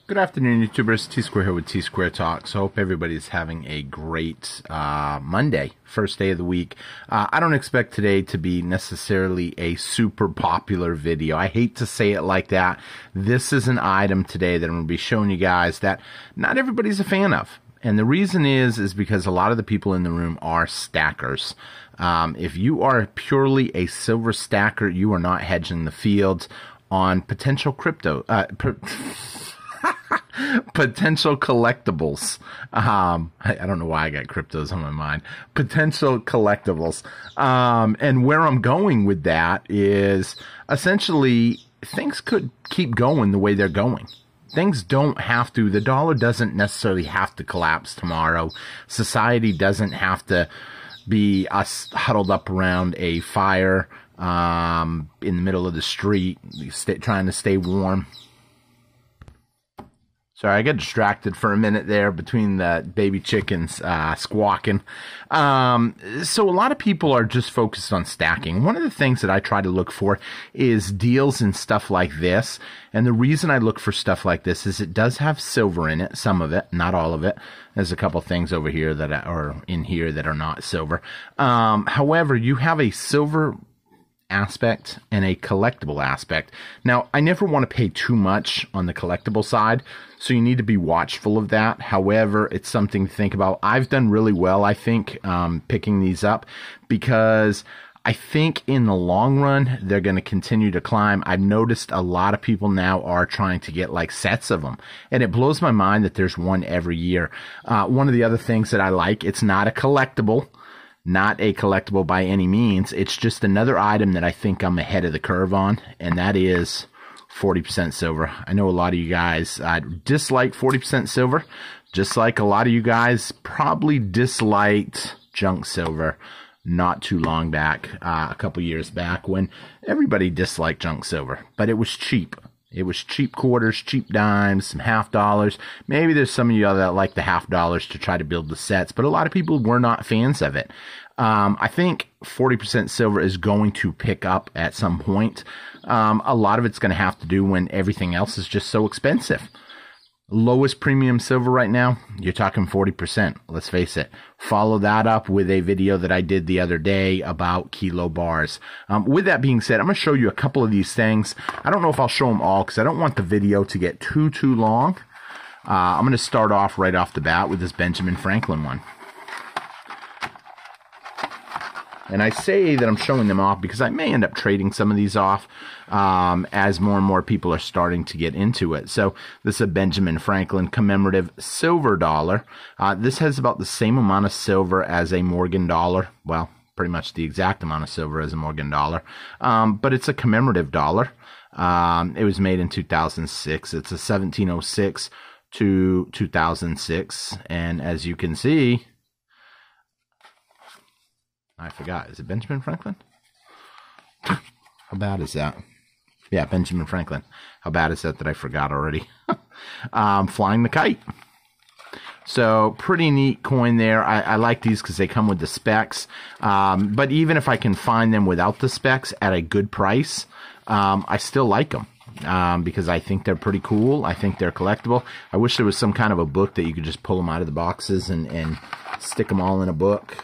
Good afternoon, YouTubers. T-Square here with T-Square Talks. So hope everybody's having a great Monday, first day of the week. I don't expect today to be necessarily a super popular video. I hate to say it like that. This is an item today that I'm going to be showing you guys that not everybody's a fan of. And the reason is because a lot of the people in the room are stackers. If you are purely a silver stacker, you are not hedging the fields on potential crypto, potential collectibles. I don't know why I got cryptos on my mind. Potential collectibles. And where I'm going with that is essentially things could keep going the way they're going. Things don't have to, the dollar doesn't necessarily have to collapse tomorrow. Society doesn't have to be us huddled up around a fire in the middle of the street, trying to stay warm. Sorry, I got distracted for a minute there between the baby chickens squawking. So a lot of people are just focused on stacking. One of the things that I try to look for is deals and stuff like this. And the reason I look for stuff like this is it does have silver in it, some of it, not all of it. There's a couple things over here that are in here that are not silver. However, you have a silver aspect and a collectible aspect. Now, I never want to pay too much on the collectible side, so you need to be watchful of that. However, it's something to think about. I've done really well, I think, picking these up because I think in the long run, they're going to continue to climb. I've noticed a lot of people now are trying to get like sets of them, and it blows my mind that there's one every year. One of the other things that I like, it's not a collectible. Not a collectible by any means. It's just another item that I think I'm ahead of the curve on, and that is 40% silver. I know a lot of you guys dislike 40% silver, just like a lot of you guys probably disliked junk silver not too long back, a couple years back, when everybody disliked junk silver, but it was cheap. It was cheap quarters, cheap dimes, some half dollars. Maybe there's some of you that like the half dollars to try to build the sets, but a lot of people were not fans of it. I think 40% silver is going to pick up at some point. A lot of it's going to have to do when everything else is just so expensive. Lowest premium silver right now, you're talking 40%. Let's face it. Follow that up with a video that I did the other day about kilo bars. With that being said, I'm going to show you a couple of these things. I don't know if I'll show them all because I don't want the video to get too long. I'm going to start off right off the bat with this Benjamin Franklin one. And I say that I'm showing them off because I may end up trading some of these off as more and more people are starting to get into it. So this is a Benjamin Franklin commemorative silver dollar. This has about the same amount of silver as a Morgan dollar. Well, pretty much the exact amount of silver as a Morgan dollar. But it's a commemorative dollar. It was made in 2006. It's a 1706 to 2006. And as you can see, I forgot. Is it Benjamin Franklin? How bad is that? Yeah, Benjamin Franklin. How bad is that I forgot already? Flying the kite. So, pretty neat coin there. I like these because they come with the specs. But even if I can find them without the specs at a good price, I still like them. Because I think they're pretty cool. I think they're collectible. I wish there was some kind of a book that you could just pull them out of the boxes and stick them all in a book.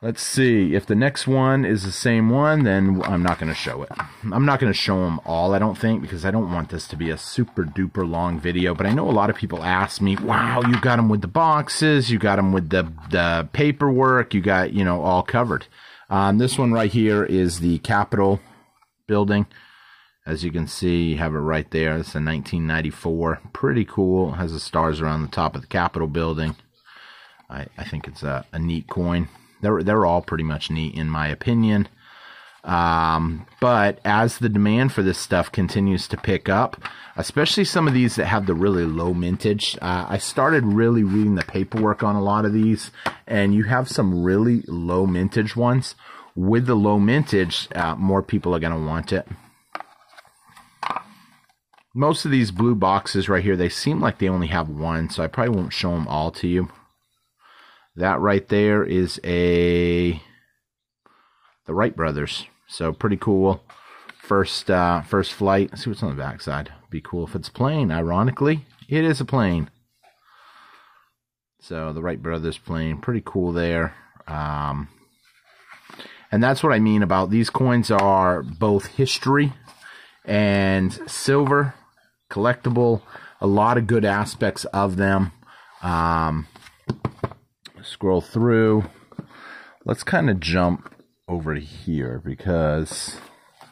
Let's see. If the next one is the same one, then I'm not going to show it. I'm not going to show them all, I don't think, because I don't want this to be a super duper long video. But I know a lot of people ask me, wow, you got them with the boxes, you got them with the paperwork, you got, you know, all covered. This one right here is the Capitol building. As you can see, you have it right there. It's a 1994. Pretty cool. It has the stars around the top of the Capitol building. I think it's a neat coin. They're all pretty much neat in my opinion. But as the demand for this stuff continues to pick up, especially some of these that have the really low mintage, I started really reading the paperwork on a lot of these, and you have some really low mintage ones. With the low mintage, more people are going to want it. Most of these blue boxes right here, they seem like they only have one, so I probably won't show them all to you. That right there is the Wright brothers. So pretty cool. first flight. Let's see what's on the backside. Be cool if it's a plane. Ironically, it is a plane. So the Wright brothers plane, pretty cool there. And that's what I mean about these coins are both history and silver, collectible, a lot of good aspects of them. Scroll through. Let's kind of jump over here because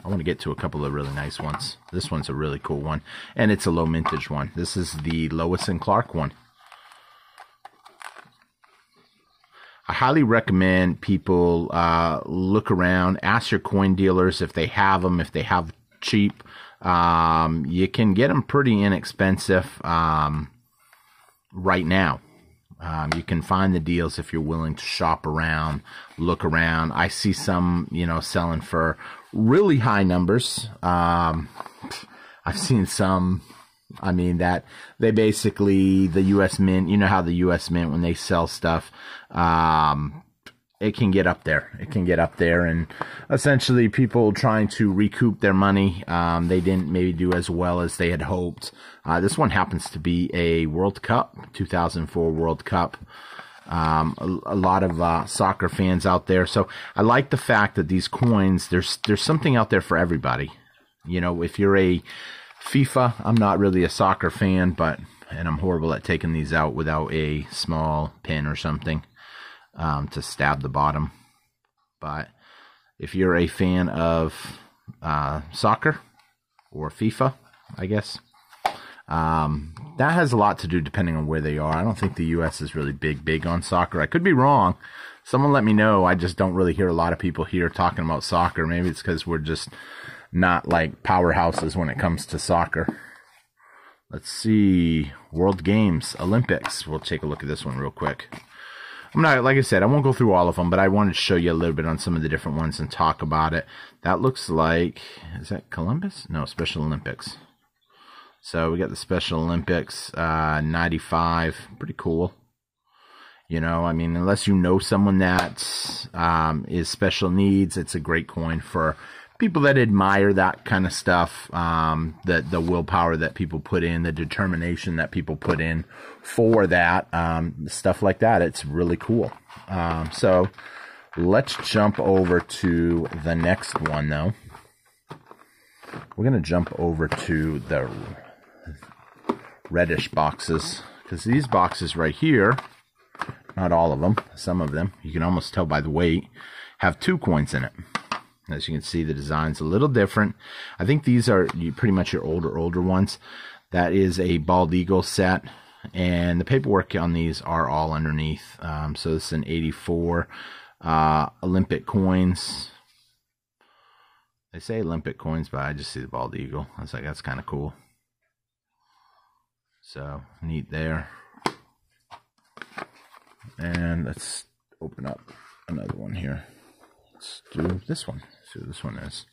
I want to get to a couple of really nice ones. This one's a really cool one, and it's a low mintage one. This is the Lois and Clark one. I highly recommend people look around, ask your coin dealers if they have them, if they have cheap. You can get them pretty inexpensive right now. You can find the deals if you're willing to shop around, look around. I see some, selling for really high numbers. I've seen some, that they basically, the U.S. Mint, you know how the U.S. Mint, when they sell stuff, it can get up there. It can get up there, and essentially people trying to recoup their money. They didn't maybe do as well as they had hoped. This one happens to be a World Cup, 2004 World Cup. A lot of soccer fans out there. So I like the fact that these coins, there's something out there for everybody. If you're a FIFA, I'm not really a soccer fan, and I'm horrible at taking these out without a small pin or something. To stab the bottom. But if you're a fan of soccer or FIFA, I guess, that has a lot to do depending on where they are. I don't think the U.S. is really big on soccer. I could be wrong. Someone let me know. I just don't really hear a lot of people here talking about soccer. Maybe it's because we're just not like powerhouses when it comes to soccer. Let's see. World Games, Olympics. We'll take a look at this one real quick. Like I said, I won't go through all of them, but I wanted to show you a little bit on some of the different ones and talk about it. That looks like, is that Columbus? No, Special Olympics. So we got the Special Olympics, 95, pretty cool. Unless you know someone that is special needs, it's a great coin for people that admire that kind of stuff, the willpower that people put in, the determination that people put in for that, stuff like that. It's really cool. So let's jump over to the next one, though. We're going to jump over to the reddish boxes, because these boxes right here, not all of them, some of them, you can almost tell by the weight, have 2 coins in it. As you can see, the design's a little different. I think these are pretty much your older ones. That is a Bald Eagle set, and the paperwork on these are all underneath. So this is an 84 Olympic coins. They say Olympic coins, but I just see the Bald Eagle. I was like, that's kind of cool. So neat there. And let's open up another one here. Let's do this one. See what this one is.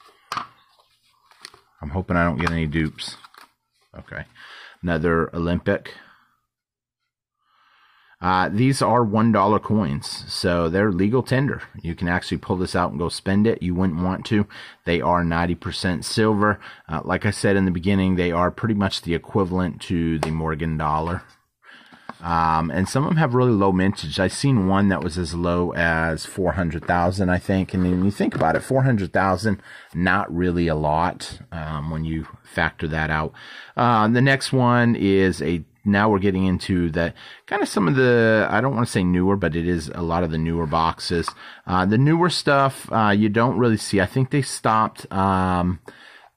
I'm hoping I don't get any dupes. Okay. Another Olympic. These are $1 coins, so they're legal tender. You can actually pull this out and go spend it. You wouldn't want to. They are 90% silver. Like I said in the beginning, they are pretty much the equivalent to the Morgan dollar. And some of them have really low mintage. I've seen one that was as low as 400,000, I think. And when you think about it, 400,000, not really a lot when you factor that out. The next one is now we're getting into the kind of some of the, I don't want to say newer, but it is a lot of the newer boxes. The newer stuff, you don't really see. I think they stopped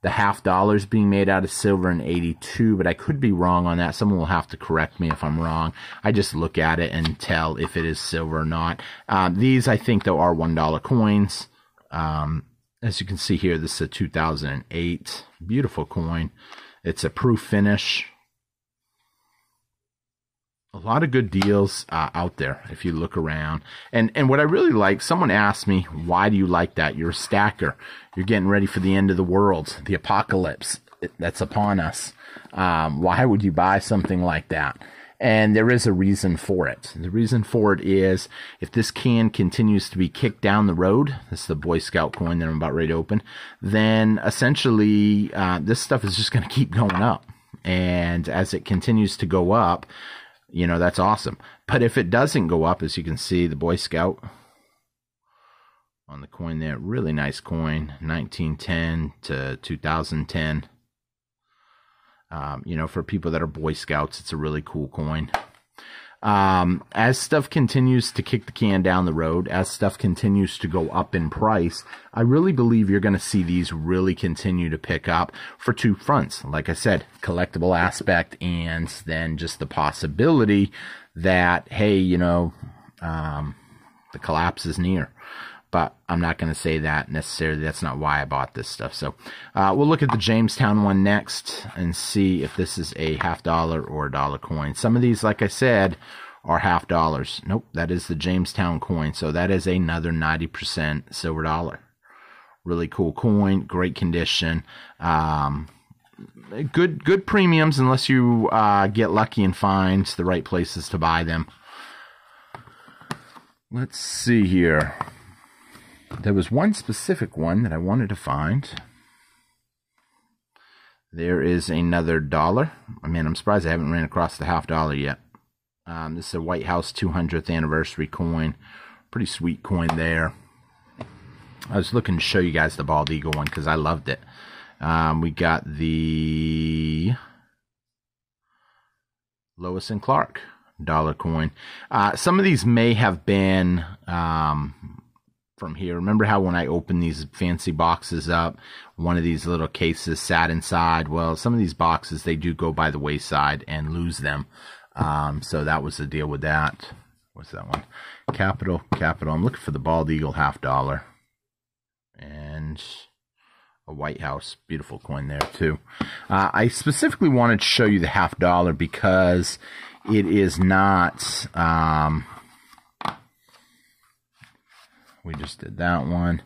the $50 being made out of silver in 82, but I could be wrong on that. Someone will have to correct me if I'm wrong. I just look at it and tell if it is silver or not. These, I think, though, are $1 coins. As you can see here, this is a 2008. Beautiful coin. It's a proof finish. A lot of good deals out there if you look around. And what I really like, someone asked me, why do you like that? You're a stacker. You're getting ready for the end of the world, the apocalypse that's upon us. Why would you buy something like that? And there is a reason for it. The reason for it is if this can continues to be kicked down the road, this is the Boy Scout coin that I'm about ready to open, then essentially this stuff is just going to keep going up. And as it continues to go up, you know, that's awesome. But if it doesn't go up, as you can see, the Boy Scout on the coin there, really nice coin, 1910 to 2010. You know, for people that are Boy Scouts, it's a really cool coin. As stuff continues to kick the can down the road, as stuff continues to go up in price, I really believe you're going to see these really continue to pick up for two fronts. Like I said, collectible aspect, and then just the possibility that, hey, you know, the collapse is near. But I'm not going to say that necessarily. That's not why I bought this stuff. So we'll look at the Jamestown one next and see if this is a $50 or a dollar coin. Some of these, like I said, are $50. Nope, that is the Jamestown coin. So that is another 90% silver dollar. Really cool coin, great condition. Good premiums unless you get lucky and find the right places to buy them. Let's see here. There was one specific one that I wanted to find. There is another dollar. I mean, I'm surprised I haven't ran across the $50 yet. This is a White House 200th anniversary coin. Pretty sweet coin there. I was looking to show you guys the bald eagle one because I loved it. We got the Lois and Clark dollar coin. Some of these may have been from here. Remember how when I opened these fancy boxes up, one of these little cases sat inside? Well, some of these boxes, they do go by the wayside and lose them. So that was the deal with that. What's that one? Capital. I'm looking for the bald eagle $50. And a White House. Beautiful coin there too. I specifically wanted to show you the $50 because it is not... we just did that one.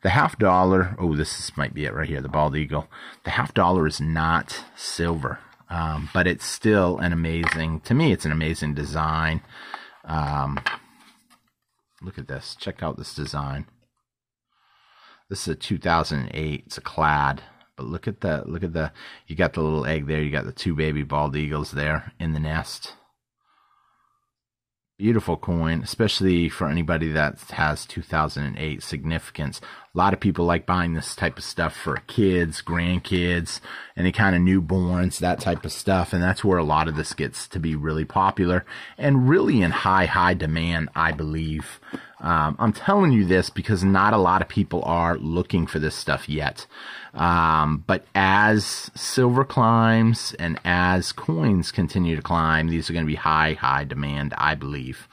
The $50, oh, this might be it right here, the bald eagle. The $50 is not silver, but it's still an amazing, to me, it's an amazing design. Look at this. Check out this design. This is a 2008. It's a clad, but look at the, you got the little egg there. You got the two baby bald eagles there in the nest. Beautiful coin, especially for anybody that has 2008 significance. A lot of people like buying this type of stuff for kids, grandkids, any kind of newborns, that type of stuff. And that's where a lot of this gets to be really popular and really in high demand, I believe. I'm telling you this because not a lot of people are looking for this stuff yet. But as silver climbs and as coins continue to climb, these are going to be high demand, I believe.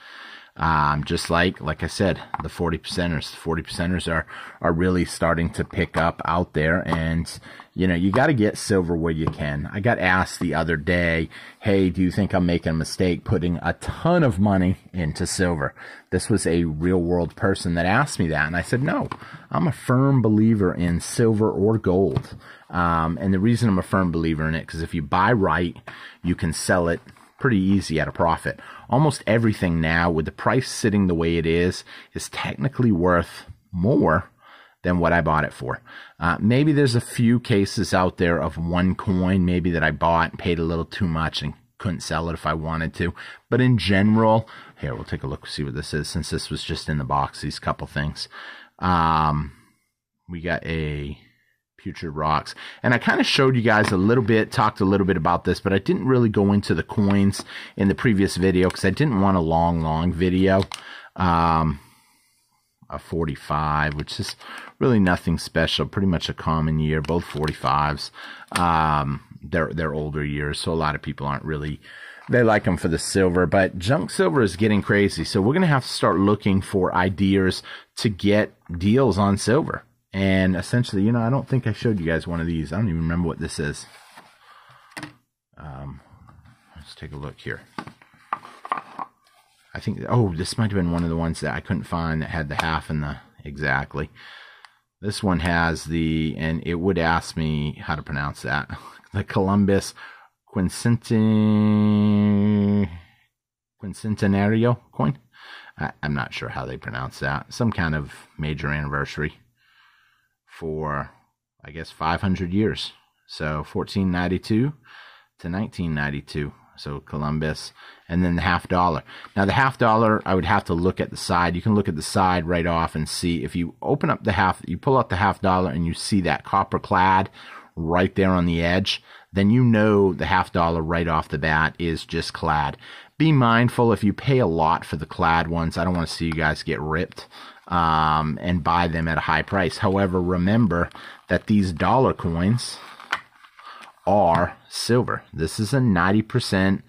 Just like I said, the 40%ers. The 40%ers are really starting to pick up out there, and you know, you got to get silver where you can. I got asked the other day, hey, do you think I'm making a mistake putting a ton of money into silver? This was a real world person that asked me that, and I said, no, I'm a firm believer in silver or gold. And the reason I'm a firm believer in it, because if you buy right, you can sell it pretty easy at a profit. Almost everything now, with the price sitting the way it is technically worth more than what I bought it for. Maybe there's a few cases out there of one coin maybe that I bought and paid a little too much and couldn't sell it if I wanted to. But in general, here, we'll take a look, see what this is, since this was just in the box, these couple things. We got a Putrid Rocks. And I kind of showed you guys a little bit, talked a little bit about this, but I didn't really go into the coins in the previous video because I didn't want a long video. A 45, which is really nothing special, pretty much a common year, both 45s. They're older years, so a lot of people aren't really, they like them for the silver, but junk silver is getting crazy, so we're going to have to start looking for ideas to get deals on silver. And essentially, you know, I don't think I showed you guys one of these. I don't even remember what this is. Let's take a look here. I think, oh, this might have been one of the ones that I couldn't find that had the half and the, exactly. This one has the, and it would ask me how to pronounce that. The Columbus Quincente, Quincentenario coin. I'm not sure how they pronounce that. Some kind of major anniversary for, I guess, 500 years. So 1492 to 1992. So Columbus. And then the $50. Now the $50, I would have to look at the side. You can look at the side right off and see. If you open up the you pull out the $50 and you see that copper clad right there on the edge, then you know the $50 right off the bat is just clad. Be mindful if you pay a lot for the clad ones. I don't want to see you guys get ripped and buy them at a high price. However, remember that these dollar coins are silver. This is a 90%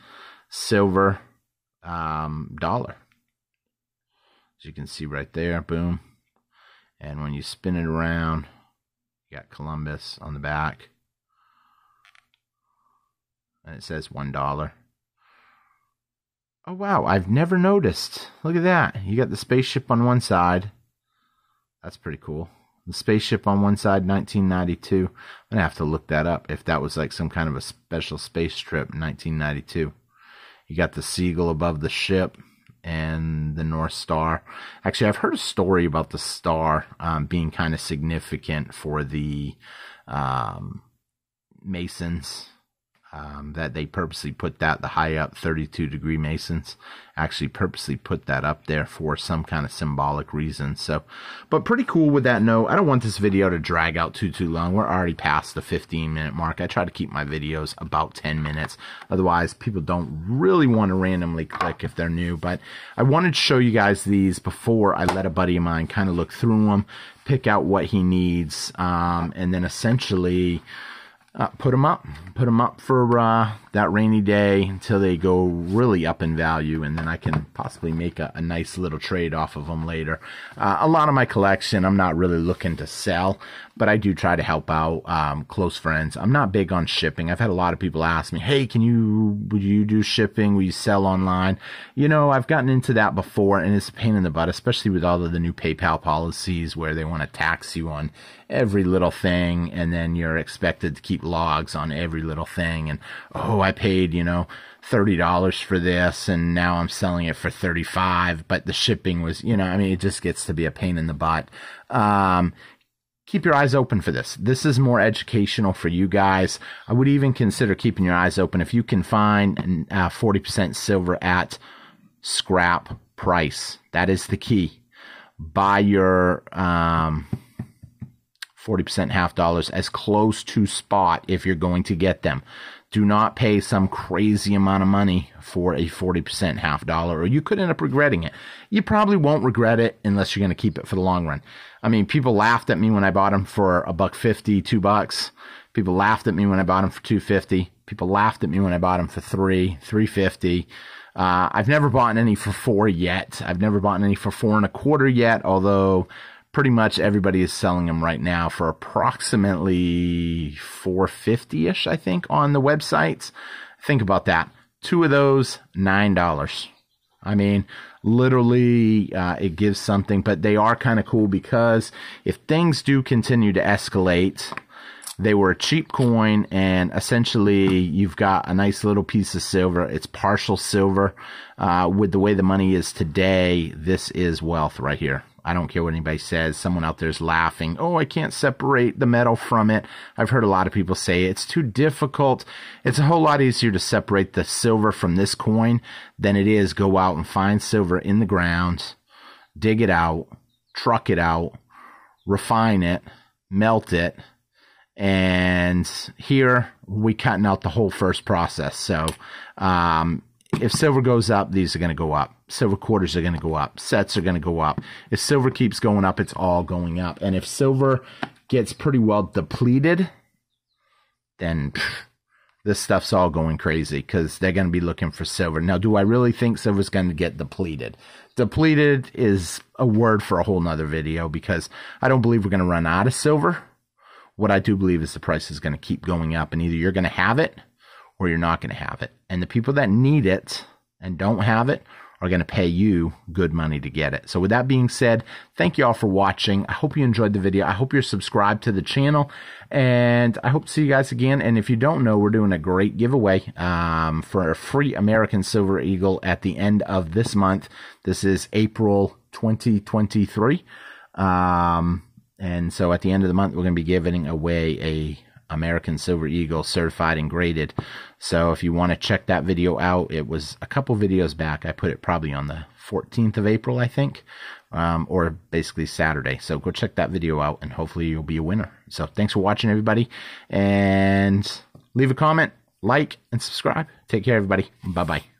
silver dollar. As you can see right there, boom. And when you spin it around, you got Columbus on the back. And it says $1. Oh, wow. I've never noticed. Look at that. You got the spaceship on one side. That's pretty cool. The spaceship on one side, 1992. I'm going to have to look that up if that was like some kind of a special space trip, 1992. You got the seagull above the ship and the North Star. Actually, I've heard a story about the star being kind of significant for the Masons. That they purposely put that, the high up 32-degree Masons actually purposely put that up there for some kind of symbolic reason. So, but pretty cool with that note. I don't want this video to drag out too long. We're already past the 15-minute mark. I try to keep my videos about 10 minutes. Otherwise, people don't really want to randomly click if they're new. But I wanted to show you guys these before I let a buddy of mine kind of look through them, pick out what he needs, and then essentially put them up for that rainy day until they go really up in value, and then I can possibly make a nice little trade off of them later. A lot of my collection I'm not really looking to sell, but I do try to help out close friends. I'm not big on shipping. I've had a lot of people ask me, hey, would you do shipping? Will you sell online? You know, I've gotten into that before, and it's a pain in the butt, especially with all of the new PayPal policies where they want to tax you on every little thing, and then you're expected to keep logs on every little thing. And, oh, I paid, $30 for this, and now I'm selling it for $35, but the shipping was, I mean, it just gets to be a pain in the butt. Keep your eyes open for this. This is more educational for you guys. I would even consider keeping your eyes open if you can find 40% silver at scrap price. That is the key. Buy your 40% $50 as close to spot if you're going to get them. Do not pay some crazy amount of money for a 40% $50, or you could end up regretting it. You probably won't regret it unless you're going to keep it for the long run. I mean, people laughed at me when I bought them for $1.50, $2. People laughed at me when I bought them for $2.50. People laughed at me when I bought them for $3.50. I've never bought any for $4 yet. I've never bought any for $4.25 yet, although pretty much everybody is selling them right now for approximately $4.50-ish, I think, on the websites. Think about that. 2 of those, $9. I mean, literally, it gives something, but they are kind of cool because if things do continue to escalate, they were a cheap coin, and essentially you've got a nice little piece of silver. It's partial silver. With the way the money is today, this is wealth right here. I don't care what anybody says. Someone out there is laughing. Oh, I can't separate the metal from it. I've heard a lot of people say it's too difficult. It's a whole lot easier to separate the silver from this coin than it is go out and find silver in the ground, dig it out, truck it out, refine it, melt it. And here we cutting out the whole first process. So, if silver goes up, these are going to go up. Silver quarters are going to go up. Sets are going to go up. If silver keeps going up, it's all going up. And if silver gets pretty well depleted, then this stuff's all going crazy because they're going to be looking for silver. Now, do I really think silver's going to get depleted? Depleted is a word for a whole nother video because I don't believe we're going to run out of silver. What I do believe is the price is going to keep going up, and either you're going to have it or you're not going to have it. And the people that need it and don't have it are going to pay you good money to get it. So with that being said, thank you all for watching. I hope you enjoyed the video. I hope you're subscribed to the channel, and I hope to see you guys again. And if you don't know, we're doing a great giveaway for a free American Silver Eagle at the end of this month. This is April 2023. And so at the end of the month, we're going to be giving away a American Silver Eagle certified and graded. So if you want to check that video out, it was a couple videos back. I put it probably on the 14th of April, I think, or basically Saturday. So go check that video out, and hopefully you'll be a winner. So thanks for watching, everybody, and leave a comment, like, and subscribe. Take care, everybody. Bye-bye.